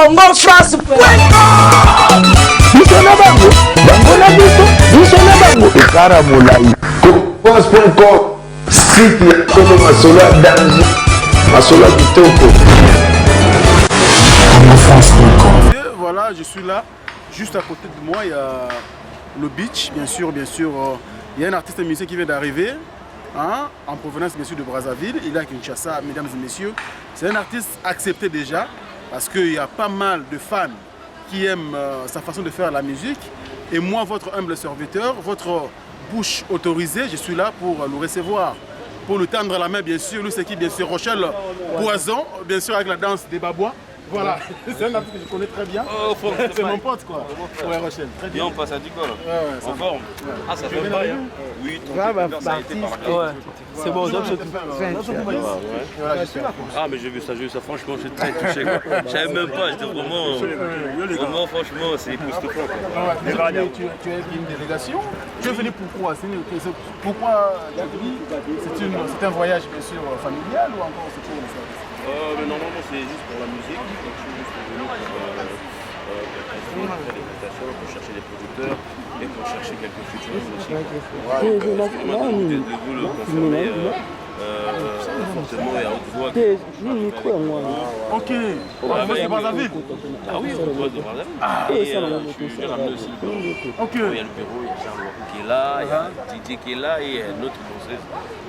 CongoFrance.com. CongoFrance.com, site ya Tolo Masolo Danger, Masolo Kitoko. Voilà, je suis là. Juste à côté de moi, il y a le beach, bien sûr. Il y a un artiste musicien qui vient d'arriver, hein, en provenance bien sûr de Brazzaville. Il est à Kinshasa, mesdames et messieurs. C'est un artiste accepté déjà, parce qu'il y a pas mal de fans qui aiment sa façon de faire la musique. Et moi, votre humble serviteur, votre bouche autorisée, je suis là pour le recevoir, pour lui tendre la main, bien sûr. Lui, c'est qui, bien sûr, Rochelle Poison, bien sûr, avec la danse des Babouas. Voilà, c'est un artiste que je connais très bien. Oh, c'est mon pote, quoi. Ouais, Rochelle, très bien. Et on passe à Dicole. Ouais, en forme. Ah, ça fait pas rien. Oui, tout ça a été parlé. C'est bon, donc c'est tout. Ah, mais j'ai vu ça, franchement, je suis très touché. Je savais même pas, j'étais vraiment, franchement, c'est époustouflant. Tu es une délégation. Tu es venu pourquoi? Pourquoi c'est un voyage, bien sûr, familial ou encore c'est pour le service? Mais normalement, c'est juste pour la musique. Donc, je suis juste venu pour faire des invitations, pour chercher des producteurs et pour chercher quelques featuring aussi. Maintenant, vous le confirmez fortement et à haute voix. Ok. C'est Brazzaville. Ah oui, on voit de Brazzaville. Et je vais ramener aussi le bureau. Ok. Il y a le bureau, il y a Jean-Louis qui est là, il y a Didier qui est là et notre française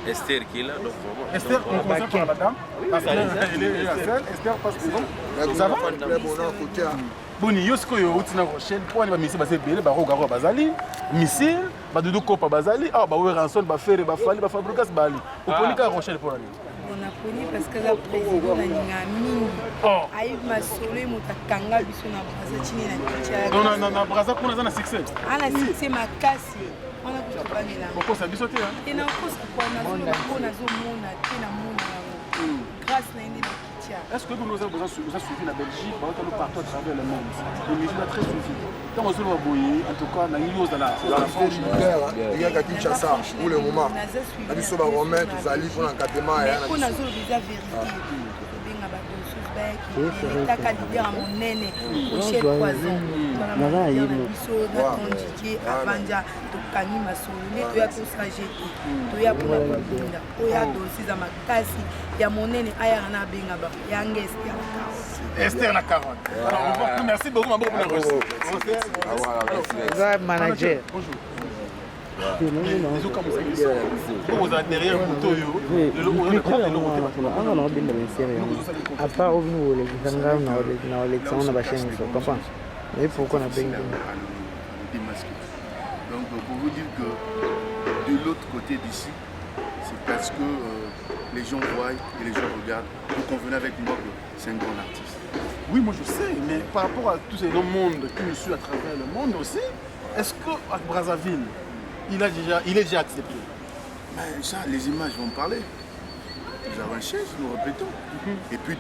Esther qui est là. Donc vraiment. Esther, on commence par la dame. Parce qu'elle est la seule. Esther passe devant. Ça va? Boni, yosko yo utina Rochelle, pour aller missile basé belé, ba rogaro bazali, missile, ba dudu kopa bazali, ah ba we ranson ba faire ba fali ba fabrikas bali. Oponika Rochelle pour aller. On a connu parce que la président na ngami. Aïe masole mutakanga biso na Brazzaville na Kinshasa. Non na Brazzaville kuna na succès. Ah na succès makasi. On a tout pas là. Pourquoi ça biso te hein? Et na cause quoi na zo mona te na mona. Grâce na indi. Est-ce que nous avons suivi la Belgique, partout à travers le monde? Le musique a très suivi. Quand on se voit bouillir, en tout cas, dans les news de la France, il y a Kinshasa pour le moment. La mission va remettre, vous allez pour l'encadrement. Mais on a besoin de la vérité. Taka leader à mon nene, Rochelle Poison. Notre DJ Avanja, Tokani Masolone, Toya Kosajeti, Toya Poulabunda, Toya Dosis à ma casse, ya mon nene Ayana Bengaba, Yanges Esther la carotte. Merci beaucoup, ma bonne reçu. Manager. Bonjour. Vous êtes derrière le à part où nous les élections, on a bâché une comprendre. Et pourquoi on a bien donc pour vous dire que de l'autre côté d'ici, c'est parce que les gens voient et les gens regardent. Vous convenez avec moi que c'est un grand artiste. Oui, moi je sais, mais par rapport à tous ces autres mondes qui nous suivent à travers le monde aussi, est-ce qu'à Brazzaville, il est déjà accepté? Mais ça, les images vont parler. Nous avons une chaise, nous répétons. Et puis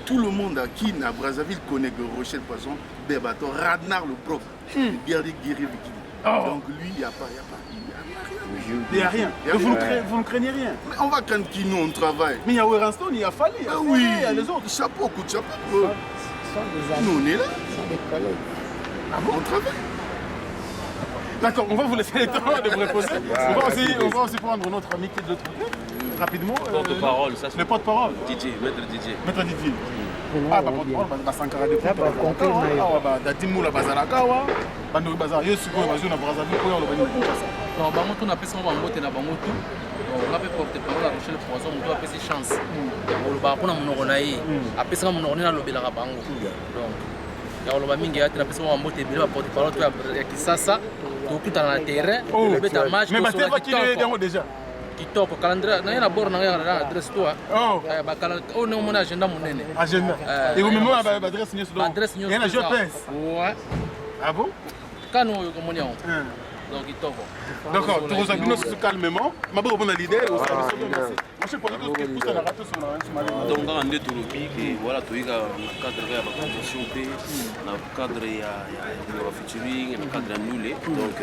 tout le monde qui à Brazzaville connaît que Rochelle Poison, Berbato, Radnar le prof, Guerrier Vikini. Donc lui, il n'y a pas. Il n'y a rien. Vous ne craignez rien. Mais on va craindre qui nous, on travaille. Mais il y a Werenstone, il y a Fali, il y a les autres. Chapeau, coup de chapeau. Nous, on est là. Ah bon? On travaille. D'accord, on va vous laisser le temps de vous reposer. On va aussi prendre notre ami qui est de l'autre côté. Rapidement. Porte-parole, ça. Le porte-parole. DJ, maître DJ. Maître DJ. Ah, porte-parole, Sankara de Kouta. Dadimu la Bazalakawa. Bando Bazar, Yosuko, Bazuna Brazzaville, Koya, le Bani Kinshasa. Non, Bamoto n'a pas son Bangote na Bangoto. On a fait porte-parole à Rochelle Poison, on doit passer chance. On va prendre mon oreille. Après ça, mon oreille na lobela Bango. Donc, il y a le Bamingi à la personne en moto et bien porte-parole à Kisasa. Tout dans le terrain, mais ma tête va qu'il est déjà. Qui top, calendrier, n'a rien à bord, n'a rien à adresse toi. Oh, non, mon agenda, mon nene. Agenda. Et vous même l'adresse signer sur l'adresse. Il y a un GPS. Ouais. Ah bon? Quand nous, comment on donc kitoko. D'accord, tu reçois bien calmement. Ma bonne on a l'idée au service de merci. Moi je pense que tout ça la rate sur la donc on est tout le pays que voilà tu as cadre ya promotion pe na cadre ya featuring na cadre annulé donc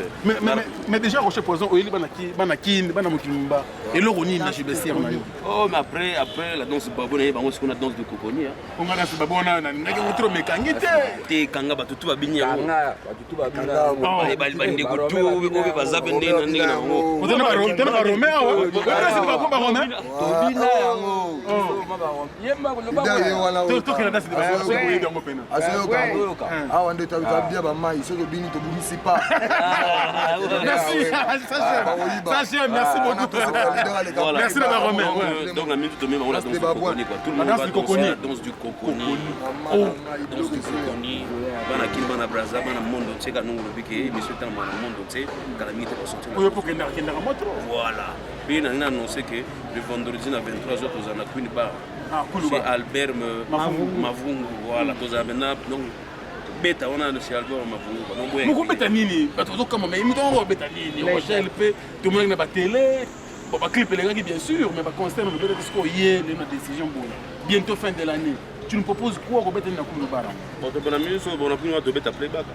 mais déjà Rocher Poison oyeli bana kin bana mukimba et le roni na JBC on a eu. Oh mais après la danse babona et bango ce qu'on a danse de coconi hein. On a danse babona na ngaki trop mekangite. Te kanga batutu babinya ngo. Kanga batutu babinya. Bali bandi kutu obe bazabe ndena ndena ngo. On tena ba Romeo wa. Kasi ba bomba Romeo. Tobina yango. Yemba ko loba. To kila dasi de ba so ko yebi ngo pena. Asoyoka. Awa nde tabia ba mai so ko bini to bimisi pa. Merci. Ça merci beaucoup. Merci de la Romeo. Donc la minute de même on a danse du coconi quoi. Tout le monde va danser la danse du coconi. Danse du coconi. Bana kin bana braza bana mondo tseka nungu biki monsieur tellement mondo tse kala mite ko sortir. Voilà. Bien on a annoncé que le vendredi à 23h vous en a Queen Bar. C'est Albert Mavungu voilà tous amena donc beta on a le chez Albert Mavungu. Moko beta nini? Bato kama mais mito on beta nini? Rochelle pe tout le monde na ba télé. Bon ba clip les gars bien sûr mais ba concert on peut dire qu'il y a une décision bonne. Bientôt fin de l'année. Tu nous proposes quoi Robert na Queen Bar? Bon tu peux la musique on a pris de beta playback.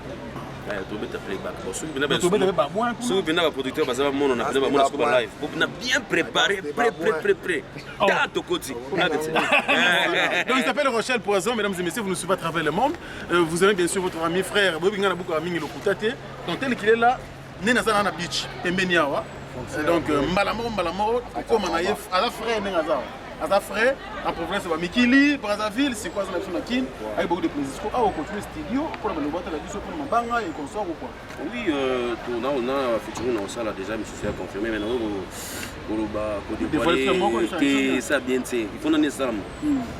Tu beta playback. Si vous venez à producteur parce que on a fait mon live. Vous avez bien préparé, prêt. Dans côté. Donc il s'appelle Rochelle Poison, mesdames et messieurs, vous nous suivez à travers le monde. Vous avez bien sûr votre ami frère, Bobinga beaucoup ami le Koutate. Donc tel qu'il est là, Nena Sana Beach, Mbeniawa. Donc Mbalamo, comme on a yef à la frère Nengaza. À sa frère, en province de Mikili, Brazzaville, c'est quoi ça la Kin avec beaucoup de plaisir. Ah, on continue le studio pour la boîte la vision pour le banga et qu'on sort ou quoi? Oui, on a featuring dans ça là déjà, mais je suis confirmé maintenant pour le ça bien il faut donner ça.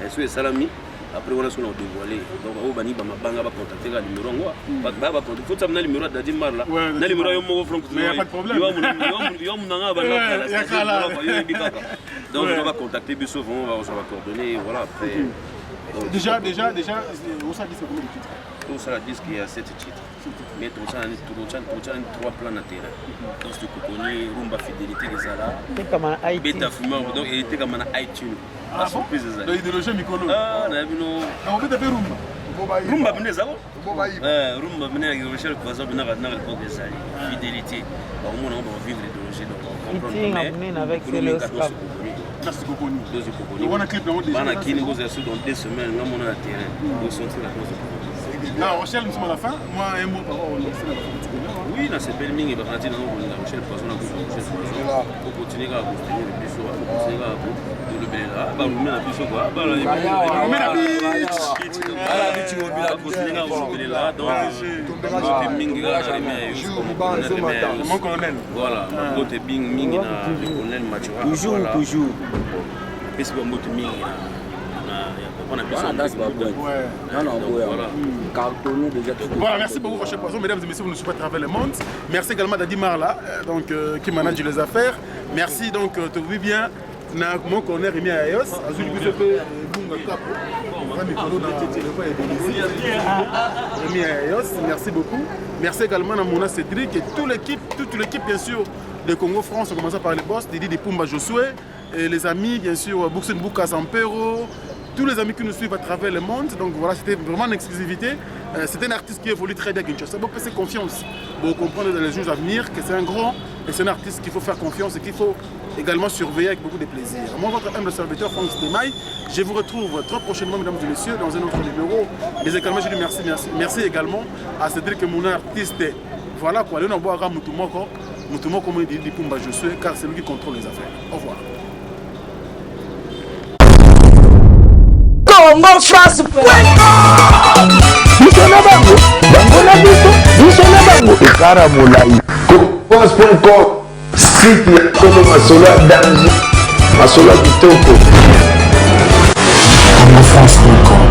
Est-ce salami après on a ce qu'on a dévoilé donc au bani ba mabanga ba contacter le numéro ngwa ba faut ça le numéro d'Adi Marla na numéro yo mo franc mais y a pas de problème yo munanga ba donc on va contacter Bissot on va coordonner voilà après déjà on ça dit c'est combien de titres tout ça dit qu'il y a 7 titres mais tout ça 3 plans à terrain donc tu connais rumba fidélité des ala beta fumeur donc il était comme un iTunes la surprise de l'idéologie Mikolo ah na bino on peut taper rumba bine zako rumba bine avec Rochelle Poison bine na l'époque des ali fidélité au moins on va vivre l'idéologie donc on comprend mais avec le scrap merci beaucoup dose coconi on a clip dans bana kini vous êtes dans 2 semaines on a terrain vous sentir la dose non, Rochelle, nous sommes à la fin. Moi, un mot par rapport oui, c'est belle mine et Rochelle Poison, on continue à construire le plus souvent, on continue à le bel là, on met la plus quoi, on met la là, donc mon colonel. Voilà, côté Bing Ming le colonel Matura. Toujours. Qu'est-ce que vous Ming on a besoin voilà, merci beaucoup Rocher Poison, mesdames et messieurs, vous nous suivez à travers le monde. Merci également Dadi Marla, donc qui manage les affaires. Merci donc te vu bien. Mon colonel Rémi Ayos, Azul Bisope, Bunga Kapo, Rémi Ayos, merci beaucoup. Merci également à Mona Cédric et toute l'équipe bien sûr de Congo France, en commençant par les boss, Didi Dipumba Josué, et les amis bien sûr, Buxen Buka Sampero. Tous les amis qui nous suivent à travers le monde, donc voilà, c'était vraiment une exclusivité. C'est un artiste qui évolue très bien à Kinshasa. Vous pouvez confiance pour comprendre dans les jours à venir que c'est un grand et c'est un artiste qu'il faut faire confiance et qu'il faut également surveiller avec beaucoup de plaisir. Moi, votre humble serviteur, Franck Stémaï, je vous retrouve très prochainement, mesdames et messieurs, dans un autre numéro. Mais également, je dis merci également à Cédric, mon artiste. Voilà quoi, le nom à Moutoumoko, comme il dit Pumba Josué, car c'est lui qui contrôle les affaires. Au revoir. Congo France Bisona bango bango na bisona bango ekara molai France.com site ya Congo Masola danger Masola kitoko Congo France.com